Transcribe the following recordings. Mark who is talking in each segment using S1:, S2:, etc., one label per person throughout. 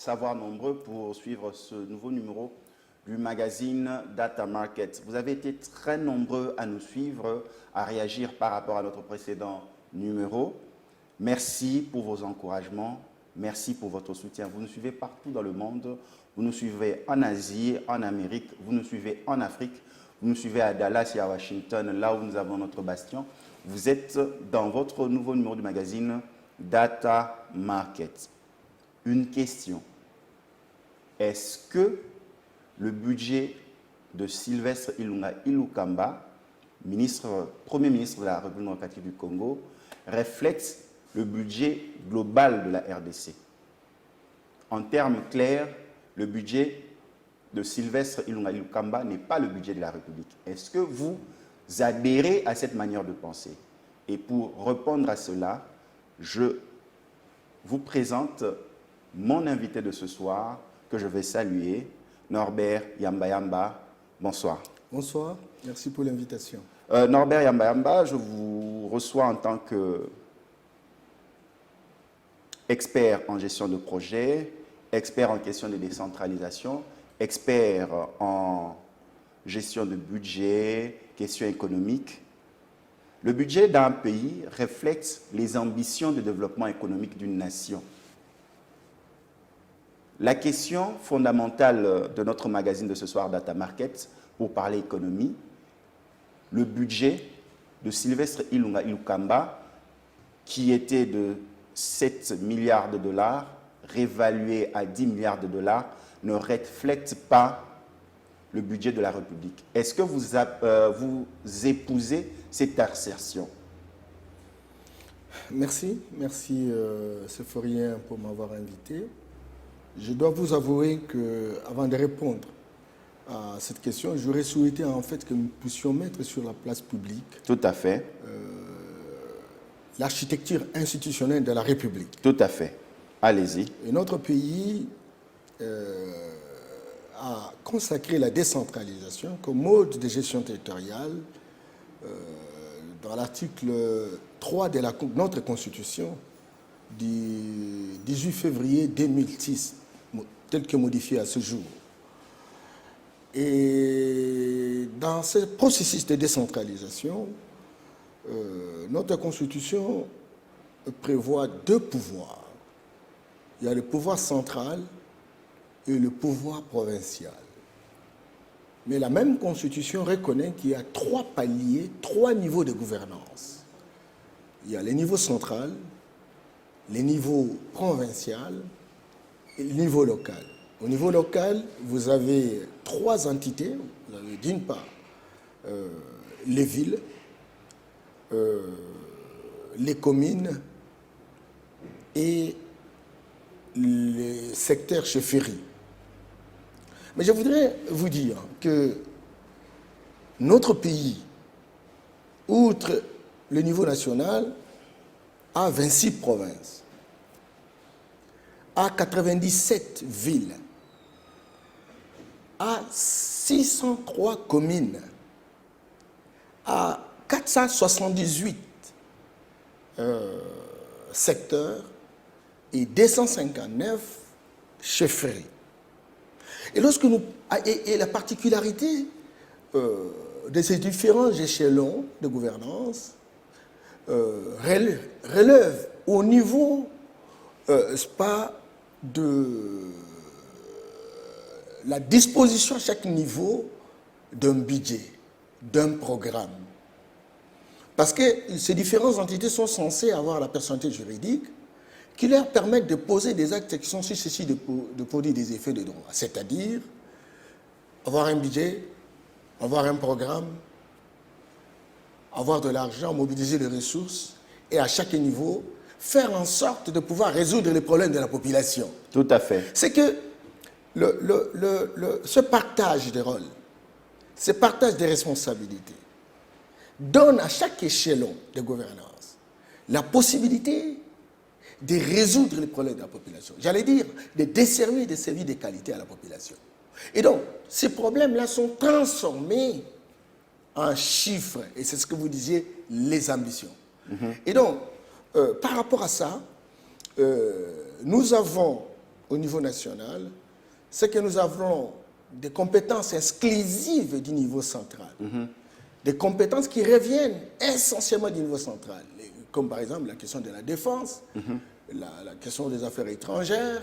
S1: savoir nombreux pour suivre ce nouveau numéro du magazine Data Market. Vous avez été très nombreux à nous suivre, à réagir par rapport à notre précédent numéro. Merci pour vos encouragements, merci pour votre soutien. Vous nous suivez partout dans le monde, vous nous suivez en Asie, en Amérique, vous nous suivez en Afrique, vous nous suivez à Dallas et à Washington, là où nous avons notre bastion. Vous êtes dans votre nouveau numéro du magazine Data Market. Une question. Est-ce que le budget de Sylvestre Ilunga Ilukamba, Premier ministre de la République démocratique du Congo, reflète le budget global de la RDC? En termes clairs, le budget de Sylvestre Ilunga Ilukamba n'est pas le budget de la République. Est-ce que vous adhérez à cette manière de penser? Et pour répondre à cela, je vous présente mon invité de ce soir, que je vais saluer, Norbert Yamba-Yamba. Bonsoir.
S2: Bonsoir, merci pour l'invitation.
S1: Norbert Yamba-Yamba, je vous reçois en tant qu'expert en gestion de projet, expert en question de décentralisation, expert en gestion de budget, questions économiques. Le budget d'un pays reflète les ambitions de développement économique d'une nation. La question fondamentale de notre magazine de ce soir, Data Market, pour parler économie, le budget de Sylvestre Ilunga Ilukamba, qui était de 7 milliards de dollars, réévalué à 10 milliards de dollars, ne reflète pas le budget de la République. Est-ce que vous épousez cette assertion?
S2: Merci Séphorien pour m'avoir invité. Je dois vous avouer qu'avant de répondre à cette question, j'aurais souhaité en fait que nous puissions mettre sur la place publique
S1: Tout à fait.
S2: L'architecture institutionnelle de la République.
S1: Tout à fait. Allez-y.
S2: Et notre pays a consacré la décentralisation comme mode de gestion territoriale dans l'article 3 de notre Constitution du 18 février 2006, tel que modifié à ce jour. Et dans ce processus de décentralisation, notre Constitution prévoit deux pouvoirs. Il y a le pouvoir central et le pouvoir provincial. Mais la même Constitution reconnaît qu'il y a trois paliers, trois niveaux de gouvernance. Il y a le niveau central, le niveau provincial et le niveau local. Au niveau local, vous avez trois entités. Vous avez d'une part les villes, les communes et les secteurs chefferies. Mais je voudrais vous dire que notre pays, outre le niveau national, a 26 provinces, a 97 villes, a 603 communes, a 478 secteurs et 259 chefferies. Et la particularité de ces différents échelons de gouvernance relève au niveau de la disposition à chaque niveau d'un budget, d'un programme. Parce que ces différentes entités sont censées avoir la personnalité juridique qui leur permettent de poser des actes qui sont susceptibles de produire des effets de droit. C'est-à-dire avoir un budget, avoir un programme, avoir de l'argent, mobiliser les ressources et à chaque niveau, faire en sorte de pouvoir résoudre les problèmes de la population.
S1: Tout à fait.
S2: C'est que ce partage des rôles, ce partage des responsabilités donne à chaque échelon de gouvernance la possibilité de résoudre les problèmes de la population. J'allais dire, de desservir des services de qualité à la population. Et donc, ces problèmes-là sont transformés en chiffres, et c'est ce que vous disiez, les ambitions. Et donc, par rapport à ça, nous avons au niveau national, c'est que nous avons des compétences exclusives du niveau central. Des compétences qui reviennent essentiellement du niveau central, comme par exemple la question de la défense, la question des affaires étrangères,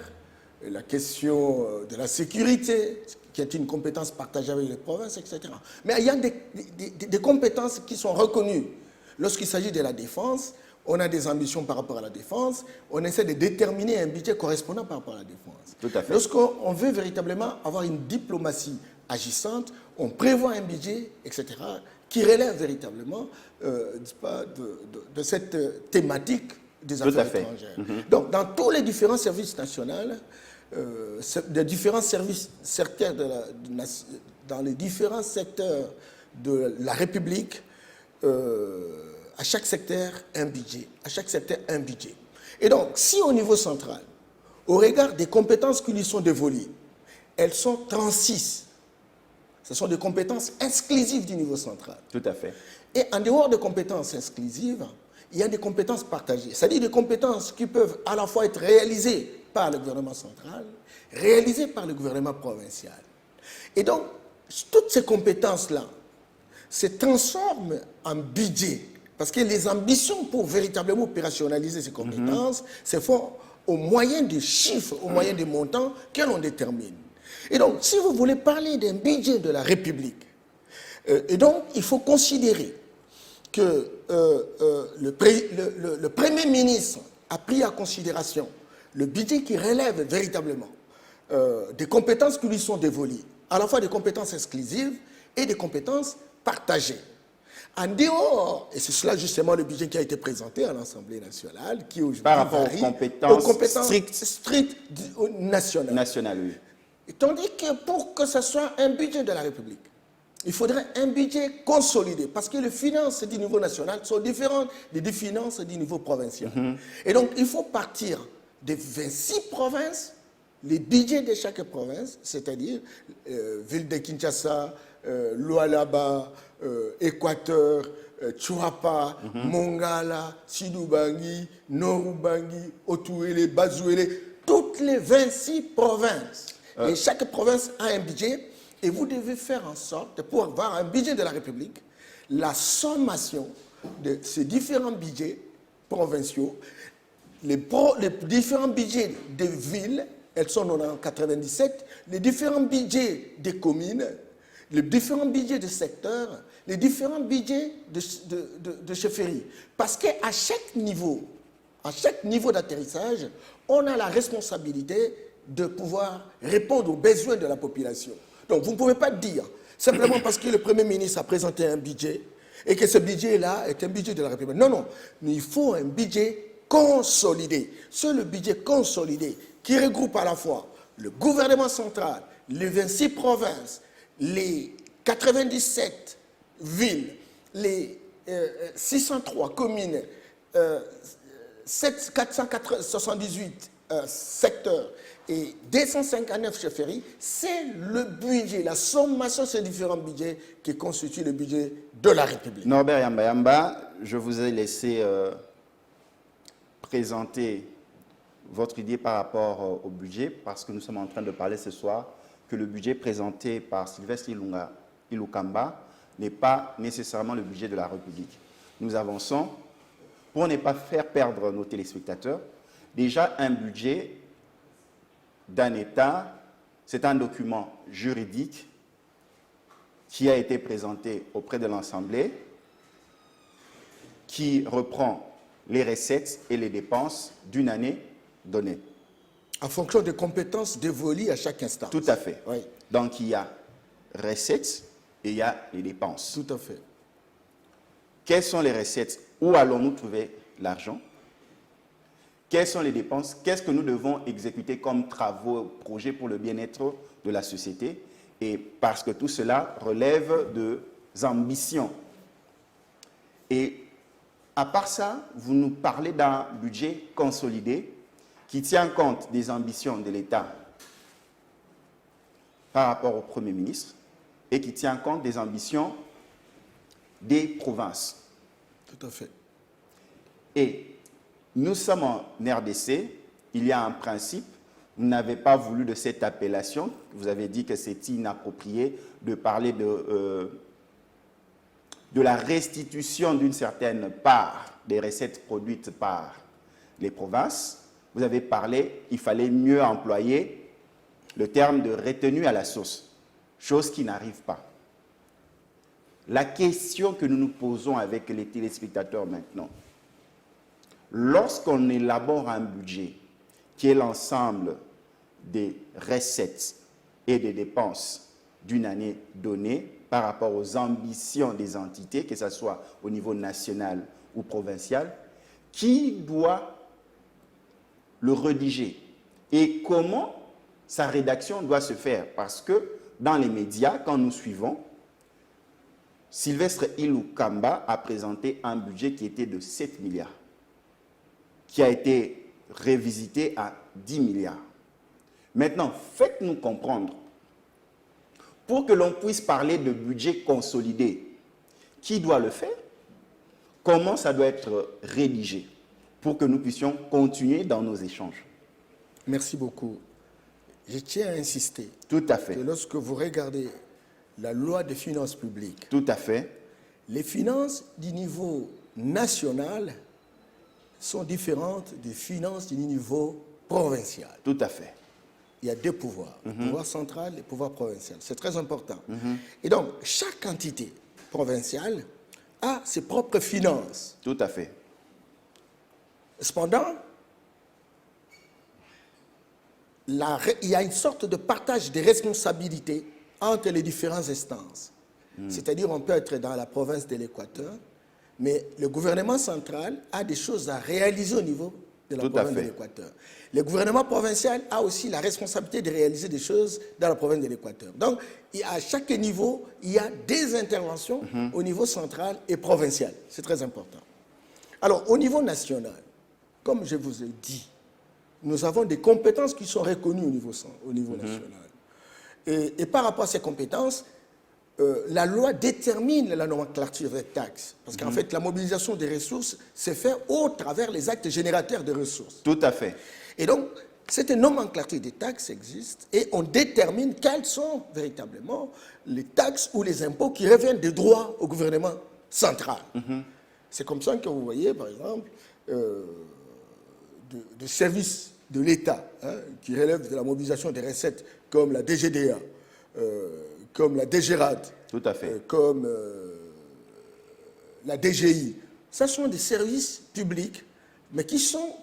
S2: la question de la sécurité, qui est une compétence partagée avec les provinces, etc. Mais il y a des compétences qui sont reconnues. Lorsqu'il s'agit de la défense, on a des ambitions par rapport à la défense, on essaie de déterminer un budget correspondant par rapport à la défense.
S1: Tout à fait.
S2: Lorsqu'on veut véritablement avoir une diplomatie agissante, on prévoit un budget, etc., qui relève véritablement de cette thématique des affaires étrangères. Donc, dans tous les différents services nationaux, des différents services secteurs dans les différents secteurs de la République, à chaque secteur un budget, à chaque secteur un budget. Et donc, si au niveau central, au regard des compétences qui lui sont dévolues, elles sont 36. Ce sont des compétences exclusives du niveau central.
S1: Tout à fait.
S2: Et en dehors des compétences exclusives, il y a des compétences partagées, c'est-à-dire des compétences qui peuvent à la fois être réalisées par le gouvernement central, réalisées par le gouvernement provincial. Et donc, toutes ces compétences-là se transforment en budget, parce que les ambitions pour véritablement opérationnaliser ces compétences se font au moyen des chiffres, au moyen des montants que l'on détermine. Et donc, si vous voulez parler d'un budget de la République, et donc il faut considérer que le Premier ministre a pris en considération le budget qui relève véritablement des compétences qui lui sont dévolues, à la fois des compétences exclusives et des compétences partagées. En dehors, et c'est cela justement le budget qui a été présenté à l'Assemblée nationale, qui aujourd'hui
S1: Par rapport aux compétences
S2: strictes nationales.
S1: Nationales, oui.
S2: Tandis que pour que ce soit un budget de la République, il faudrait un budget consolidé, parce que les finances du niveau national sont différentes des finances du niveau provincial. Et donc, il faut partir des 26 provinces, les budgets de chaque province, c'est-à-dire ville de Kinshasa, Lualaba, Équateur, Chuapa, Mongala, Sidoubangi, Norubangi, Otuele, Bazouele, toutes les 26 provinces. Et chaque province a un budget, et vous devez faire en sorte, pour avoir un budget de la République, la sommation de ces différents budgets provinciaux, les différents budgets des villes, elles sont en 97, les différents budgets des communes, les différents budgets de secteurs, les différents budgets de chefferie. Parce qu'à chaque niveau d'atterrissage, on a la responsabilité de pouvoir répondre aux besoins de la population. Donc vous ne pouvez pas dire, simplement parce que le Premier ministre a présenté un budget, et que ce budget-là est un budget de la République. Non, non, mais il faut un budget consolidé. C'est le budget consolidé qui regroupe à la fois le gouvernement central, les 26 provinces, les 97 villes, les 603 communes, 478 secteurs et 259 chefferies, c'est le budget, la sommation de ces différents budgets qui constitue le budget de la République.
S1: Norbert Yamba, je vous ai laissé présenter votre idée par rapport au budget, parce que nous sommes en train de parler ce soir que le budget présenté par Sylvestre Ilukamba n'est pas nécessairement le budget de la République. Nous avançons pour ne pas faire perdre nos téléspectateurs. Déjà, un budget d'un État, c'est un document juridique qui a été présenté auprès de l'Assemblée, qui reprend les recettes et les dépenses d'une année donnée.
S2: En fonction des compétences dévolues à chaque instant.
S1: Tout à fait.
S2: Oui.
S1: Donc, il y a recettes et il y a les dépenses.
S2: Tout à fait.
S1: Quelles sont les recettes? Où allons-nous trouver l'argent? Quelles sont les dépenses? Qu'est-ce que nous devons exécuter comme travaux, projets pour le bien-être de la société? Et parce que tout cela relève de ambitions. Et à part ça, vous nous parlez d'un budget consolidé qui tient compte des ambitions de l'État par rapport au Premier ministre et qui tient compte des ambitions des provinces.
S2: Tout à fait.
S1: Et nous sommes en RDC, il y a un principe vous n'avez pas voulu de cette appellation. Vous avez dit que c'est inapproprié de parler de la restitution d'une certaine part des recettes produites par les provinces. Vous avez parlé, il fallait mieux employer le terme de retenue à la source, chose qui n'arrive pas. La question que nous nous posons avec les téléspectateurs maintenant, lorsqu'on élabore un budget qui est l'ensemble des recettes et des dépenses d'une année donnée par rapport aux ambitions des entités, que ce soit au niveau national ou provincial, qui doit le rédiger et comment sa rédaction doit se faire? Parce que dans les médias, quand nous suivons, Sylvestre Ilou-Kamba a présenté un budget qui était de 7 milliards, qui a été révisité à 10 milliards. Maintenant, faites-nous comprendre, pour que l'on puisse parler de budget consolidé, qui doit le faire? Comment ça doit être rédigé pour que nous puissions continuer dans nos échanges?
S2: Merci beaucoup. Je tiens à insister
S1: Tout à fait.
S2: que lorsque vous regardez la loi des finances publiques,
S1: Tout à fait.
S2: les finances du niveau national sont différentes des finances du niveau provincial.
S1: Tout à fait.
S2: Il y a deux pouvoirs, le pouvoir central et le pouvoir provincial. C'est très important. Et donc, chaque entité provinciale a ses propres finances.
S1: Tout à fait.
S2: Cependant, il y a une sorte de partage des responsabilités entre les différentes instances. C'est-à-dire, on peut être dans la province de l'Équateur, mais le gouvernement central a des choses à réaliser au niveau de la province de l'Équateur. Le gouvernement provincial a aussi la responsabilité de réaliser des choses dans la province de l'Équateur. Donc, à chaque niveau, il y a des interventions au niveau central et provincial. C'est très important. Alors, au niveau national, comme je vous ai dit, nous avons des compétences qui sont reconnues au niveau national. Et par rapport à ces compétences, la loi détermine la nomenclature des taxes. Parce qu'en fait, la mobilisation des ressources se fait au travers les actes générateurs de ressources.
S1: Tout à fait.
S2: Et donc, cette nomenclature des taxes existe et on détermine quelles sont véritablement les taxes ou les impôts qui reviennent des droits au gouvernement central. C'est comme ça que vous voyez, par exemple, des services de l'État qui relèvent de la mobilisation des recettes comme la DGDA, comme la DGRAD,
S1: Tout à fait.
S2: comme la DGI. Ce sont des services publics, mais qui sont,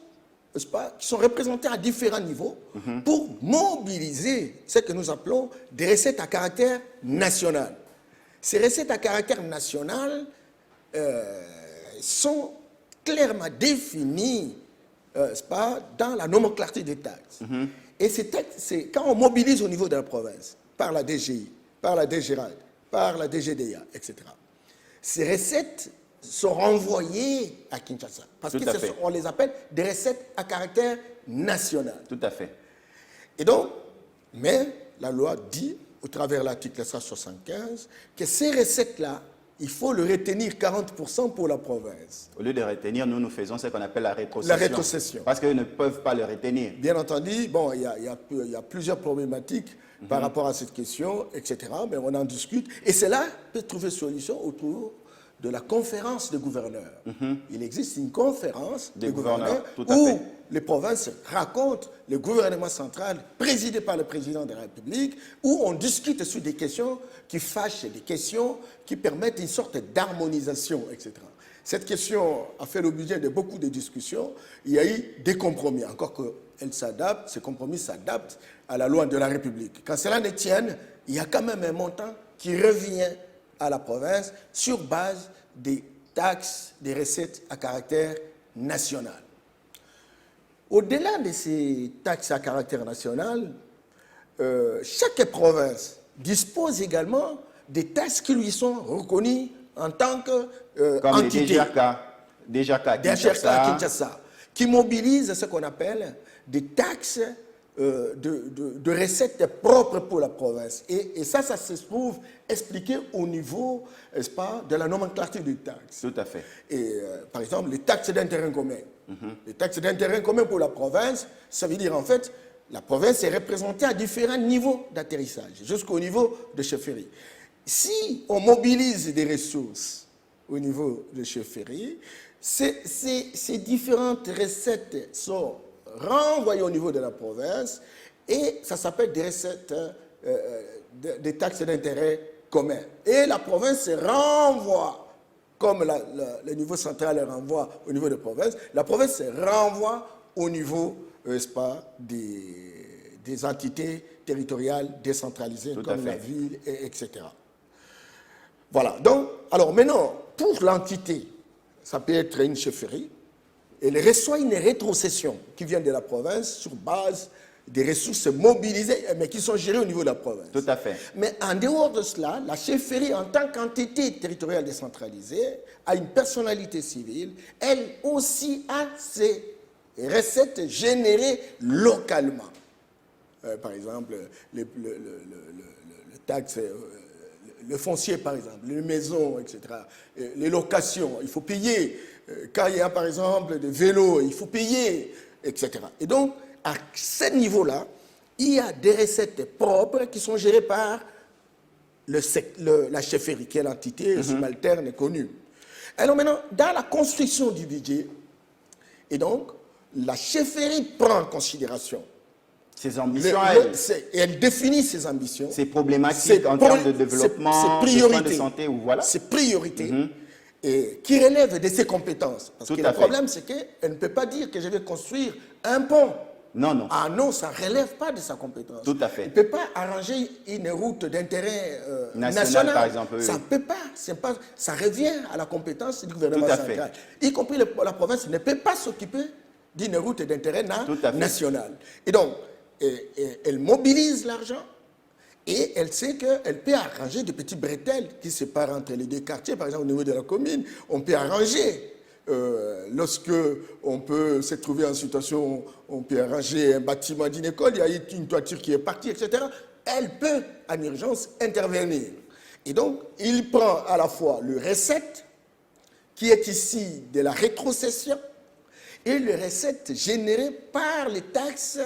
S2: n'est-ce pas, qui sont représentés à différents niveaux pour mobiliser ce que nous appelons des recettes à caractère national. Ces recettes à caractère national sont clairement définies, n'est-ce pas, dans la nomenclature des taxes. Et c'est quand on mobilise au niveau de la province, par la DGI, par la DGRAD, par la DGDA, etc. Ces recettes sont renvoyées à Kinshasa. Parce qu'on les appelle des recettes à caractère national.
S1: Tout à fait.
S2: Et donc, mais la loi dit, au travers de l'article 175, que ces recettes-là, il faut le retenir 40% pour la province.
S1: Au lieu de retenir, nous faisons ce qu'on appelle la rétrocession.
S2: La rétrocession.
S1: Parce qu'ils ne peuvent pas le retenir.
S2: Bien entendu, bon, il y a plusieurs problématiques par rapport à cette question, etc. Mais on en discute. Et cela peut trouver solution autour de la conférence des gouverneurs. Il existe une conférence des gouverneurs où les provinces racontent le gouvernement central présidé par le président de la République, où on discute sur des questions qui fâchent, des questions qui permettent une sorte d'harmonisation, etc. Cette question a fait l'objet de beaucoup de discussions. Il y a eu des compromis, encore qu'elle s'adapte, ces compromis s'adaptent à la loi de la République. Quand cela ne tienne, il y a quand même un montant qui revient à la province sur base des taxes, des recettes à caractère national. Au-delà de ces taxes à caractère national, chaque province dispose également des taxes qui lui sont reconnues en tant que
S1: comme
S2: entité.
S1: les DGRK à
S2: Kinshasa, qui mobilisent ce qu'on appelle des taxes de recettes propres pour la province. Et ça se trouve expliqué au niveau, n'est-ce pas, de la nomenclature des taxes.
S1: Tout à fait.
S2: Et par exemple, les taxes d'intérêt commun. Les taxes d'intérêt commun pour la province, ça veut dire en fait la province est représentée à différents niveaux d'atterrissage, jusqu'au niveau de chefferie. Si on mobilise des ressources au niveau de chefferie, ces différentes recettes sont renvoyées au niveau de la province et ça s'appelle des recettes, des taxes d'intérêt commun. Et la province renvoie, comme le niveau central renvoie au niveau de la province, la province renvoie au niveau, n'est-ce pas, des entités territoriales décentralisées comme la ville, etc. Voilà. Donc, alors maintenant, pour l'entité, ça peut être une chefferie, elle reçoit une rétrocession qui vient de la province sur base des ressources mobilisées, mais qui sont gérées au niveau de la province.
S1: Tout à fait.
S2: Mais en dehors de cela, la chefferie, en tant qu'entité territoriale décentralisée, a une personnalité civile. Elle aussi a ses recettes générées localement. Par exemple, le taxe, le foncier, par exemple, les maisons, etc., les locations, il faut payer. Quand il y a, par exemple, des vélos, il faut payer, etc. Et donc, à ce niveau-là, il y a des recettes propres qui sont gérées par la chefferie, qui est l'entité subalterne et connue. Alors maintenant, dans la construction du budget, et donc, la chefferie prend en considération
S1: ses ambitions,
S2: elle définit ses ambitions.
S1: Ses problématiques en termes de développement, de soins de santé, ou voilà.
S2: Ses priorités, et qui relèvent de ses compétences. Parce que le problème, c'est qu'elle ne peut pas dire que je vais construire un pont.
S1: Non, non.
S2: Ah non, ça ne relève pas de sa compétence.
S1: Tout à fait.
S2: Elle ne peut pas arranger une route d'intérêt
S1: national, par exemple.
S2: Ça ne peut pas. Ça revient à la compétence du gouvernement central. Y compris la province ne peut pas s'occuper d'une route d'intérêt national. Et donc, elle mobilise l'argent et elle sait qu'elle peut arranger des petits bretelles qui séparent entre les deux quartiers. Par exemple, au niveau de la commune, on peut arranger. Lorsque on peut se trouver en situation, on peut arranger un bâtiment d'une école, il y a une toiture qui est partie, etc. Elle peut, en urgence, intervenir. Et donc, il prend à la fois le recette, qui est ici de la rétrocession, et le recette généré par les taxes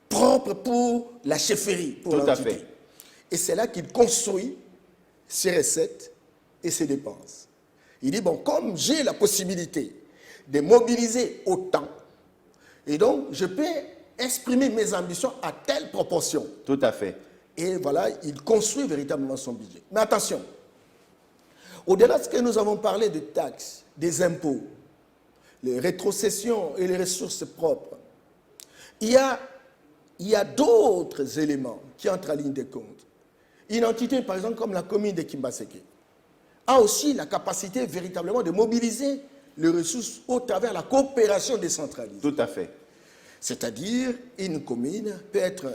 S2: propres pour la chefferie, pour l'entité. Et c'est là qu'il construit ses recettes et ses dépenses. Il dit, bon, comme j'ai la possibilité de mobiliser autant, et donc je peux exprimer mes ambitions à telle proportion.
S1: Tout à fait.
S2: Et voilà, il construit véritablement son budget. Mais attention, au-delà de ce que nous avons parlé de taxes, des impôts, les rétrocessions et les ressources propres, il y a d'autres éléments qui entrent en ligne de compte. Une entité, par exemple, comme la commune de Kimbaseke, a aussi la capacité véritablement de mobiliser les ressources au travers de la coopération décentralisée.
S1: Tout à fait.
S2: C'est-à-dire, une commune peut être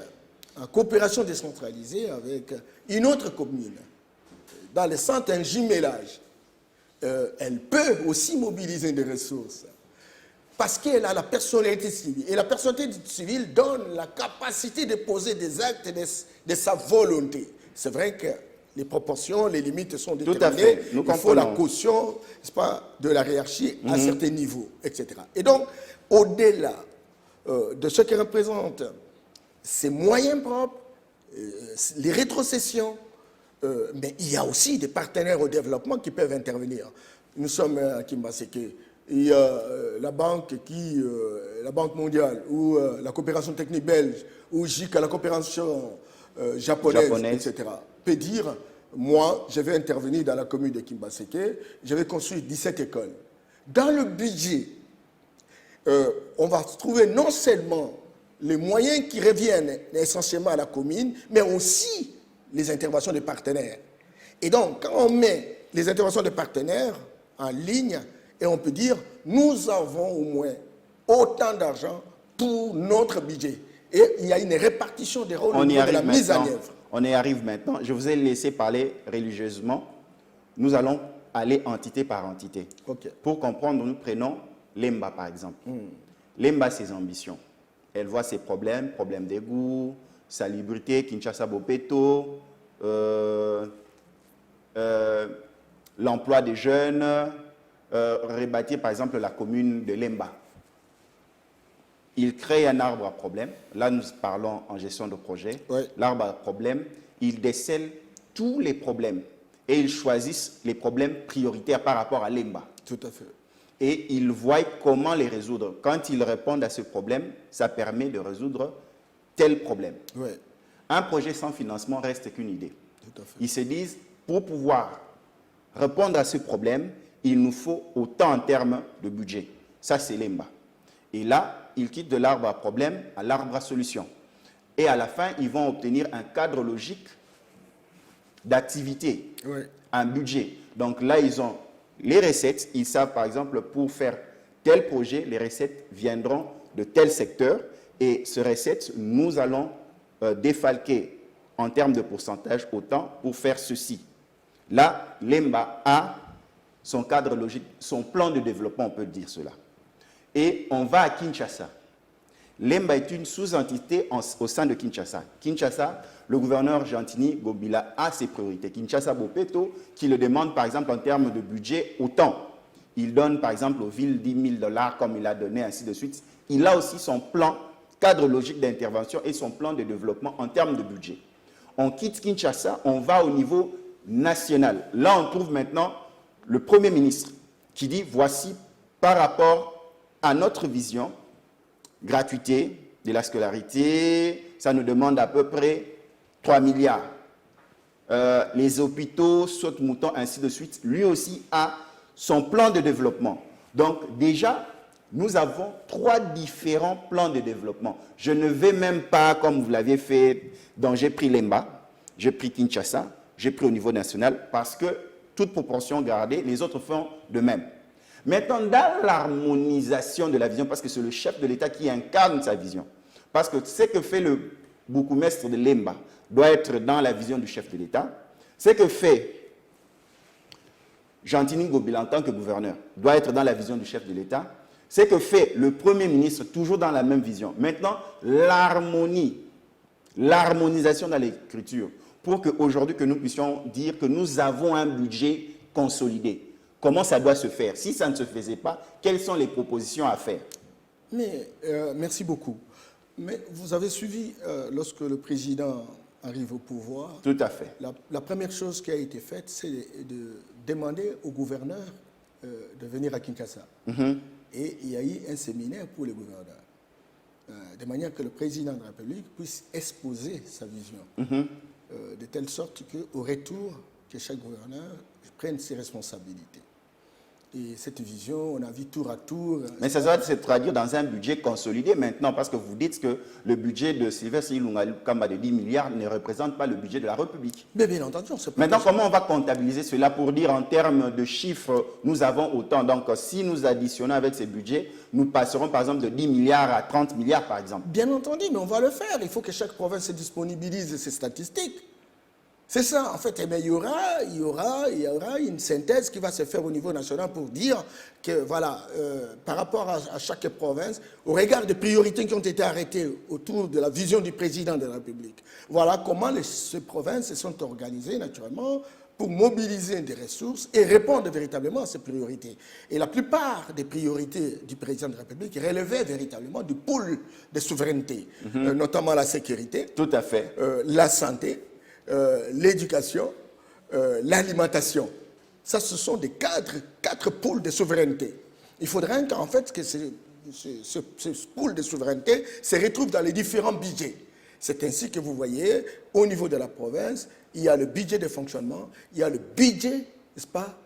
S2: en coopération décentralisée avec une autre commune. Dans le sens d'un jumelage, elle peut aussi mobiliser des ressources parce qu'elle a la personnalité civile. Et la personnalité civile donne la capacité de poser des actes de sa volonté. C'est vrai que les proportions, les limites sont déterminées.
S1: Tout à fait.
S2: Il faut la caution, n'est-ce pas, de la hiérarchie à certains niveaux, etc. Et donc, au-delà de ce que représentent ces moyens propres, les rétrocessions, mais il y a aussi des partenaires au développement qui peuvent intervenir. Nous sommes à Kimbaseke. Il y a la banque la Banque mondiale, ou la coopération technique belge, ou JICA, la coopération japonaise, etc. peut dire, moi, je vais intervenir dans la commune de Kimbaseke, je vais construire 17 écoles. Dans le budget, on va trouver non seulement les moyens qui reviennent essentiellement à la commune, mais aussi les interventions des partenaires. Et donc, quand on met les interventions des partenaires en ligne, et on peut dire, nous avons au moins autant d'argent pour notre budget. Et il y a une répartition des rôles au niveau de la mise en œuvre.
S1: On y arrive maintenant. Je vous ai laissé parler religieusement. Nous allons aller entité par entité.
S2: Okay.
S1: Pour comprendre, nous prenons Lemba, par exemple. Lemba, ses ambitions. Elle voit ses problèmes d'égout, salubrité, Kinshasa Bopeto, l'emploi des jeunes, rebâtir, par exemple, la commune de Lemba. il crée un arbre à problème. Là, nous parlons en gestion de projet.
S2: Ouais.
S1: L'arbre à problème, il décèle tous les problèmes et ils choisissent les problèmes prioritaires par rapport à l'EMBA.
S2: Tout à fait.
S1: Et ils voient comment les résoudre. Quand ils répondent à ce problème, ça permet de résoudre tel problème.
S2: Ouais.
S1: Un projet sans financement reste qu'une idée.
S2: Tout à fait.
S1: Ils se disent, pour pouvoir répondre à ce problème, il nous faut autant en termes de budget. Ça, c'est l'EMBA. Et là, ils quittent de l'arbre à problème à l'arbre à solution. Et à la fin, ils vont obtenir un cadre logique d'activité,
S2: Ouais.
S1: un budget. Donc là, ils ont les recettes. Ils savent, par exemple, pour faire tel projet, les recettes viendront de tel secteur. Et ces recettes, nous allons défalquer en termes de pourcentage autant pour faire ceci. Là, l'EMBA a son cadre logique, son plan de développement, on peut dire cela. Et on va à Kinshasa. L'EMBA est une sous-entité au sein de Kinshasa. Kinshasa, le gouverneur Gentini Gobila a ses priorités. Kinshasa Bopeto, qui le demande par exemple en termes de budget, autant. Il donne par exemple aux villes 10 000 $ comme il a donné, ainsi de suite. Il a aussi son plan, cadre logique d'intervention et son plan de développement en termes de budget. On quitte Kinshasa, on va au niveau national. Là, on trouve maintenant le Premier ministre qui dit, voici par rapport à notre vision, gratuité de la scolarité, ça nous demande à peu près 3 milliards. Les hôpitaux, saute-mouton, ainsi de suite. Lui aussi a son plan de développement. Donc déjà, nous avons 3 différents plans de développement. Je ne vais même pas, comme vous l'aviez fait, dont j'ai pris l'EMBA, j'ai pris Kinshasa, j'ai pris au niveau national, parce que, toute proportion gardée, les autres font de même. Maintenant, dans l'harmonisation de la vision, parce que c'est le chef de l'État qui incarne sa vision, parce que ce que fait le bourgmestre de l'EMBA doit être dans la vision du chef de l'État, ce que fait Gentini Gobila en tant que gouverneur doit être dans la vision du chef de l'État, ce que fait le Premier ministre toujours dans la même vision. Maintenant, l'harmonisation dans l'écriture, pour qu'aujourd'hui que nous puissions dire que nous avons un budget consolidé. Comment ça doit se faire? Si ça ne se faisait pas, quelles sont les propositions à faire?
S2: Mais, merci beaucoup. Mais vous avez suivi, lorsque le président arrive au pouvoir,
S1: Tout à fait.
S2: la première chose qui a été faite, c'est de demander au gouverneur de venir à Kinshasa. Et il y a eu un séminaire pour les gouverneurs, de manière que le président de la République puisse exposer sa vision, de telle sorte qu'au retour, que chaque gouverneur prenne ses responsabilités. Et cette vision, on a vu tour à tour.
S1: Mais ça doit se traduire dans un budget consolidé maintenant, parce que vous dites que le budget de Sylvestre Ilunga Kamba de 10 milliards ne représente pas le budget de la République.
S2: Mais bien entendu, on se
S1: Maintenant, comment on va comptabiliser cela pour dire en termes de chiffres, nous avons autant? Donc, si nous additionnons avec ces budgets, nous passerons par exemple de 10 milliards à 30 milliards par exemple.
S2: Bien entendu, mais on va le faire. Il faut que chaque province se disponibilise ses statistiques. C'est ça, en fait. Mais il y aura une synthèse qui va se faire au niveau national pour dire que, voilà, par rapport à chaque province, au regard des priorités qui ont été arrêtées autour de la vision du président de la République, voilà comment ces provinces se sont organisées, naturellement, pour mobiliser des ressources et répondre véritablement à ces priorités. Et la plupart des priorités du président de la République relevaient véritablement du pôle de souveraineté, notamment la sécurité,
S1: Tout à fait.
S2: la santé, l'éducation, l'alimentation. Ça, ce sont des quatre pôles de souveraineté. Il faudrait qu'en fait que ce pôle de souveraineté se retrouve dans les différents budgets. C'est ainsi que vous voyez, au niveau de la province, il y a le budget de fonctionnement, il y a le budget, n'est-ce pas,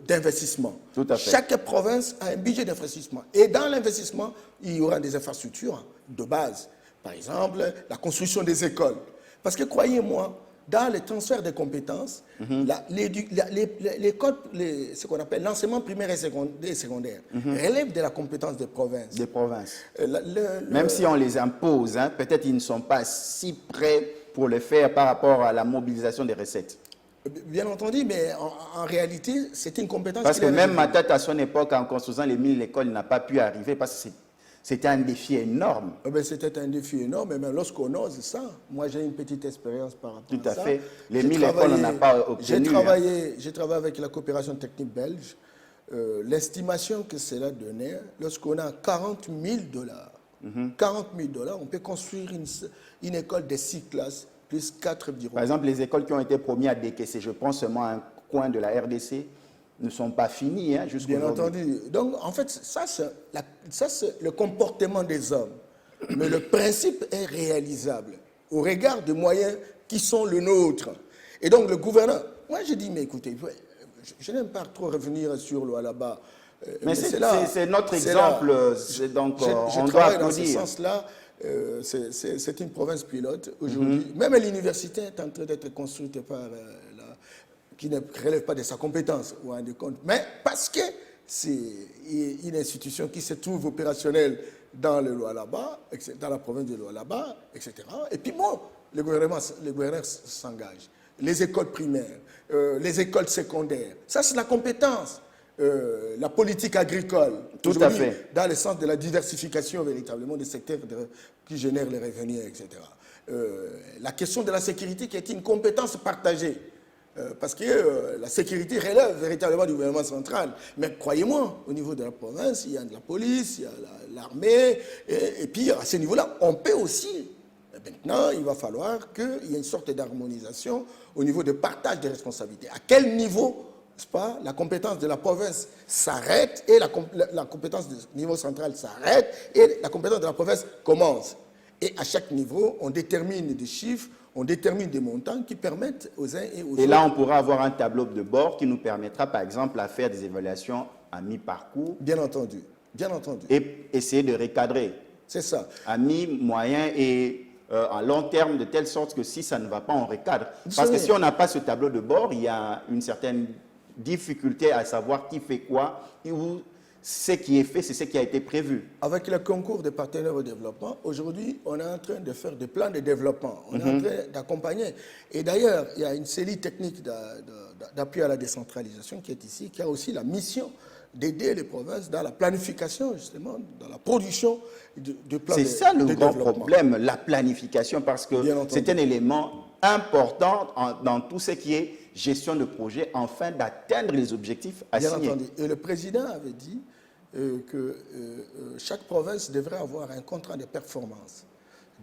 S2: d'investissement.
S1: Tout à fait.
S2: Chaque province a un budget d'investissement. Et dans l'investissement, il y aura des infrastructures de base. Par exemple, la construction des écoles. Parce que croyez-moi, dans le transfert des compétences, l'école, ce qu'on appelle l'enseignement primaire et secondaire, relève de la compétence des provinces.
S1: Des provinces. Même si on les impose, hein, peut-être ils ne sont pas si prêts pour le faire par rapport à la mobilisation des recettes.
S2: Bien entendu, mais en réalité, c'est une compétence.
S1: Parce que même ma tête à son époque, en construisant les 1000 écoles, n'a pas pu arriver parce que c'était un défi énorme.
S2: C'était un défi énorme, mais lorsqu'on ose ça, moi j'ai une petite expérience par rapport
S1: Tout
S2: à
S1: à
S2: ça.
S1: fait. Les 1000 écoles, on n'a pas obtenu.
S2: J'ai travaillé avec la coopération technique belge. L'estimation que cela donnait, lorsqu'on a 40 000 $, 40 000 $, on peut construire une école de 6 classes plus 4 bureaux.
S1: Par exemple, les écoles qui ont été promis à décaisser, je pense seulement à un coin de la RDC, ne sont pas finies jusqu'à
S2: Bien entendu. Donc, en fait, ça, c'est le comportement des hommes. Mais le principe est réalisable au regard des moyens qui sont les nôtres. Et donc, le gouverneur, moi, je dis, mais écoutez, je n'aime pas trop revenir sur le là-bas.
S1: Mais c'est notre exemple. Donc,
S2: je
S1: on doit
S2: travaille dans ce
S1: applaudir.
S2: sens-là. C'est une province pilote aujourd'hui. Même l'université est en train d'être construite par qui ne relève pas de sa compétence ou un des comptes, mais parce que c'est une institution qui se trouve opérationnelle dans le Lualaba, dans la province de Lualaba, etc. Et puis bon, le gouverneur s'engage. Les écoles primaires, les écoles secondaires, ça c'est la compétence. La politique agricole,
S1: tout à fait,
S2: dans le sens de la diversification véritablement des secteurs qui génèrent les revenus, etc. La question de la sécurité qui est une compétence partagée. Parce que la sécurité relève véritablement du gouvernement central. Mais croyez-moi, au niveau de la province, il y a de la police, il y a l'armée, et puis à ce niveau-là, on peut aussi. Maintenant, il va falloir qu'il y ait une sorte d'harmonisation au niveau de partage des responsabilités. À quel niveau, n'est-ce pas, la compétence de la province s'arrête et la compétence du niveau central s'arrête et la compétence de la province commence. Et à chaque niveau, on détermine des chiffres, on détermine des montants qui permettent aux uns et aux autres.
S1: Et là, on pourra avoir un tableau de bord qui nous permettra, par exemple, à faire des évaluations à mi-parcours.
S2: Bien entendu, bien entendu.
S1: Et essayer de recadrer.
S2: C'est ça.
S1: À mi-moyen et à long terme, de telle sorte que si ça ne va pas, on recadre. Parce que si on n'a pas ce tableau de bord, il y a une certaine difficulté à savoir qui fait quoi, ou ce qui est fait, c'est ce qui a été prévu.
S2: Avec le concours des partenaires au développement, aujourd'hui, on est en train de faire des plans de développement. On est en train d'accompagner. Et d'ailleurs, il y a une cellule technique d'appui à la décentralisation qui est ici, qui a aussi la mission d'aider les provinces dans la planification, justement, dans la production de plans de développement.
S1: C'est ça le grand problème, la planification, parce que c'est un élément important dans tout ce qui est gestion de projet, afin d'atteindre les objectifs assignés.
S2: Bien entendu. Et le président avait dit que chaque province devrait avoir un contrat de performance,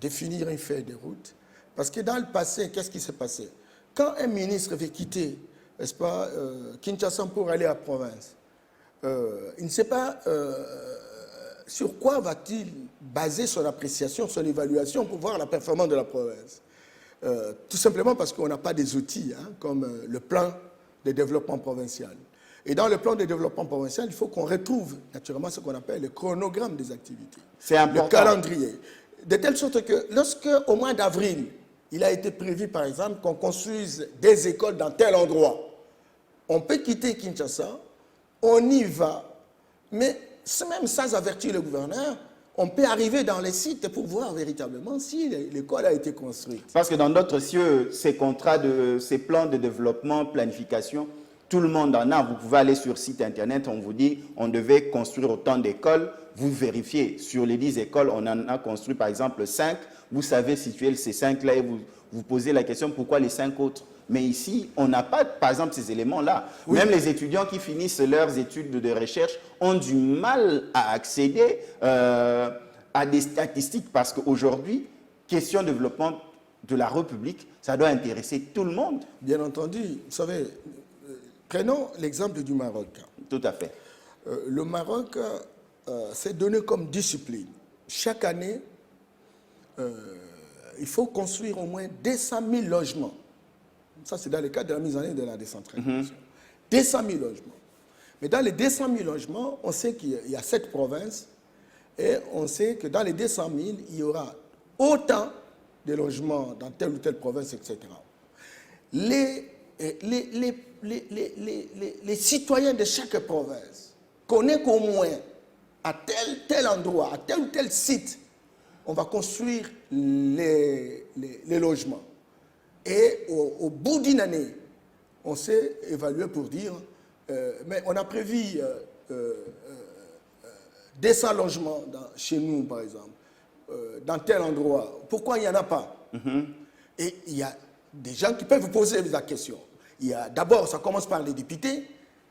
S2: définir une feuille de route. Parce que dans le passé, qu'est-ce qui s'est passé? Quand un ministre veut quitter, n'est-ce pas, Kinshasa pour aller à la province, il ne sait pas sur quoi va-t-il baser son appréciation, son évaluation pour voir la performance de la province. Tout simplement parce qu'on n'a pas des outils comme le plan de développement provincial. Et dans le plan de développement provincial, il faut qu'on retrouve naturellement ce qu'on appelle le chronogramme des activités.
S1: C'est important.
S2: Le calendrier. De telle sorte que lorsque, au mois d'avril, il a été prévu, par exemple, qu'on construise des écoles dans tel endroit, on peut quitter Kinshasa, on y va, mais même sans avertir le gouverneur, on peut arriver dans les sites pour voir véritablement si l'école a été construite.
S1: Parce que dans d'autres cieux, ces contrats, ces plans de développement, planification, tout le monde en a. Vous pouvez aller sur le site internet, on vous dit on devait construire autant d'écoles. Vous vérifiez. Sur les 10 écoles, on en a construit par exemple 5. Vous savez situer ces 5-là et vous posez la question pourquoi les 5 autres. Mais ici, on n'a pas, par exemple, ces éléments-là. Oui. Même les étudiants qui finissent leurs études de recherche ont du mal à accéder à des statistiques parce qu'aujourd'hui, question de développement de la République, ça doit intéresser tout le monde.
S2: Bien entendu. Vous savez, prenons l'exemple du Maroc.
S1: Tout à fait.
S2: Le Maroc s'est donné comme discipline. Chaque année, il faut construire au moins 200 000 logements. Ça, c'est dans le cadre de la mise en œuvre de la décentralisation. 200 000 logements. Mais dans les 200 000 logements, on sait qu'il y a 7 provinces et on sait que dans les 200 000, il y aura autant de logements dans telle ou telle province, etc. Les citoyens de chaque province connaissent qu'au moins à tel endroit, à tel ou tel site, on va construire les logements. Et au bout d'une année, on s'est évalué pour dire, mais on a prévu 200 logements chez nous, par exemple, dans tel endroit. Pourquoi il n'y en a pas? Et il y a des gens qui peuvent vous poser la question. D'abord, ça commence par les députés,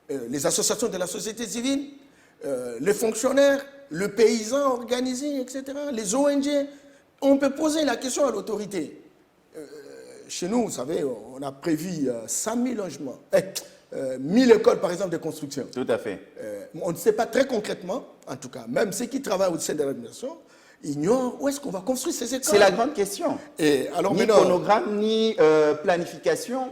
S2: les associations de la société civile, les fonctionnaires, le paysan organisé, etc., les ONG. On peut poser la question à l'autorité. Chez nous, vous savez, on a prévu 100 000 logements, 1000 écoles, par exemple, de construction.
S1: Tout à fait.
S2: On ne sait pas très concrètement, en tout cas, même ceux qui travaillent au sein de l'administration, ignorent où est-ce qu'on va construire ces écoles.
S1: C'est la grande question.
S2: Et alors
S1: Ni
S2: maintenant,
S1: chronogramme, ni planification.